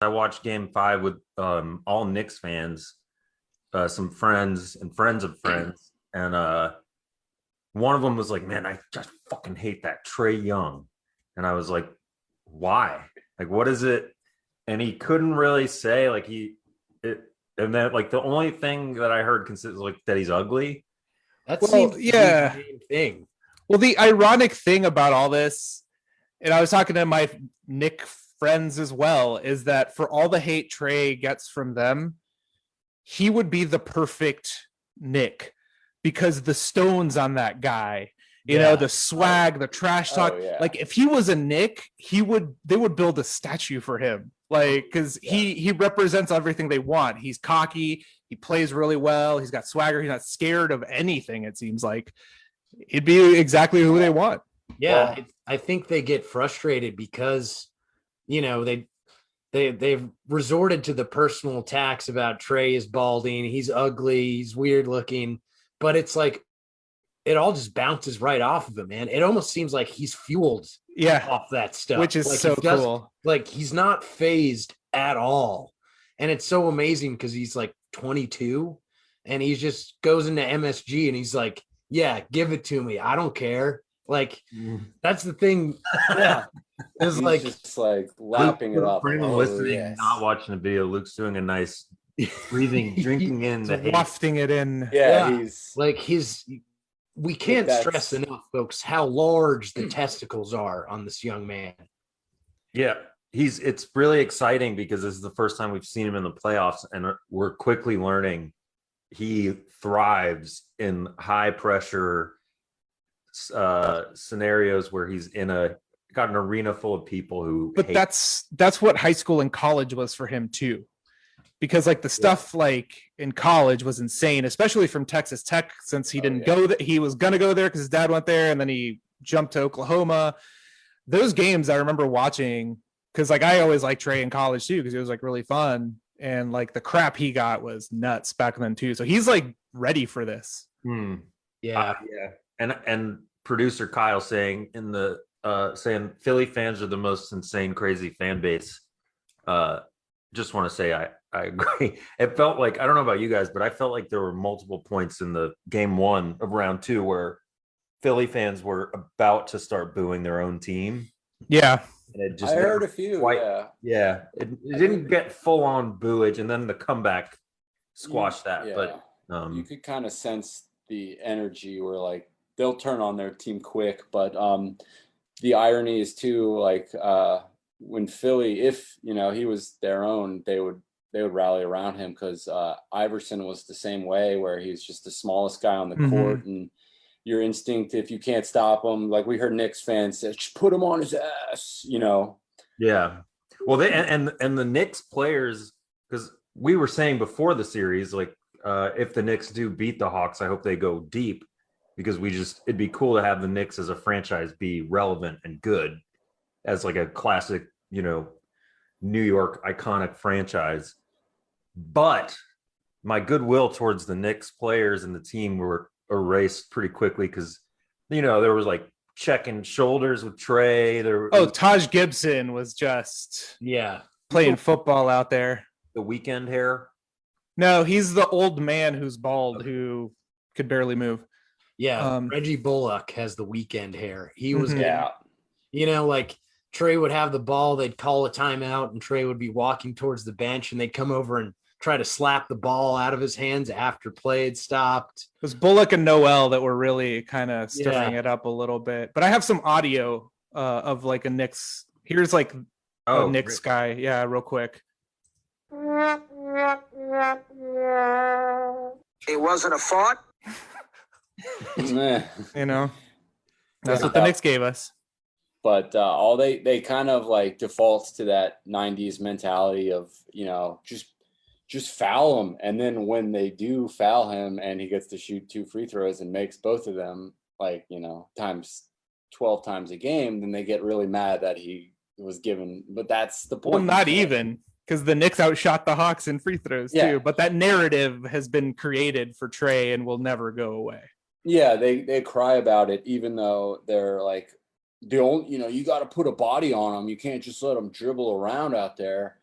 I watched Game Five with all Knicks fans, some friends and friends of friends, and one of them was like, "Man, I just fucking hate that Trae Young," and I was like, "Why? Like, what is it?" And he couldn't really say like it, and then like the only thing that I heard consist like that he's ugly. That Well, seems to be the yeah. main thing. Well, the ironic thing about all this, and I was talking to my Nick friends as well, is that for all the hate Trey gets from them, he would be the perfect Nick because the stones on that guy, the swag, the trash talk. Oh, yeah. Like if he was a Nick, they would build a statue for him. Like because he represents everything they want. He's cocky, he plays really well, he's got swagger, he's not scared of anything, it seems like. He'd be exactly who they want. Yeah, I think they get frustrated because, they've resorted to the personal attacks about Trey is balding, he's ugly, he's weird looking, but it's like it all just bounces right off of him, man. It almost seems like he's fueled off that stuff, which is like so cool. Like he's not phased at all, and it's so amazing because he's like 22, and he just goes into MSG and he's like, "Yeah, give it to me. I don't care." Like that's the thing. Yeah, it's He's like just like lapping it up. For anyone Oh, listening, yes. not watching the video, Luke's doing a nice breathing, drinking in the hate. Wafting it in. Yeah, he's like we can't stress enough, folks, how large the testicles are on this young man. Yeah, it's really exciting because this is the first time we've seen him in the playoffs, and we're quickly learning he thrives in high pressure scenarios where he's got an arena full of people who that's what high school and college was for him too, because like the stuff like in college was insane, especially from Texas Tech, since he didn't go that he was gonna go there because his dad went there and then he jumped to Oklahoma. Those games I remember watching because like I always liked Trey in college too because it was like really fun, and like the crap he got was nuts back then too, so he's like ready for this. Yeah. And producer Kyle saying saying Philly fans are the most insane, crazy fan base. Just want to say I agree. It felt like, I don't know about you guys, but I felt like there were multiple points in the game one of round two where Philly fans were about to start booing their own team. Yeah. And it just I heard a few. It didn't get full on booage, and then the comeback squashed that. Yeah. But you could kind of sense the energy where like they'll turn on their team quick, but the irony is too, like when Philly, if he was their own, they would rally around him because Iverson was the same way, where he was just the smallest guy on the court, and your instinct, if you can't stop him, like we heard Knicks fans say, just put him on his ass, Yeah. Well, they and the Knicks players, because we were saying before the series, like if the Knicks do beat the Hawks, I hope they go deep, because it'd be cool to have the Knicks as a franchise be relevant and good as like a classic, New York iconic franchise. But my goodwill towards the Knicks players and the team were erased pretty quickly because, there was like checking shoulders with Trey. Taj Gibson was just playing football out there. The weekend hair. No, he's the old man who's bald who could barely move. Yeah, Reggie Bullock has the weekend hair. He was like Trey would have the ball, they'd call a timeout, and Trey would be walking towards the bench, and they'd come over and try to slap the ball out of his hands after play had stopped. It was Bullock and Noel that were really kind of stirring it up a little bit. But I have some audio of like a Knicks. Here's like a Knicks guy. Yeah, real quick. It wasn't a fart. That's what the Knicks gave us. But all they kind of like default to that 90s mentality of, just foul him. And then when they do foul him and he gets to shoot 2 free throws and makes both of them, like, times 12 times a game, then they get really mad that he was given. But that's the point. Well, not even, because the Knicks outshot the Hawks in free throws too. But that narrative has been created for Trey and will never go away. Yeah, they cry about it, even though they're like, you got to put a body on him. You can't just let him dribble around out there.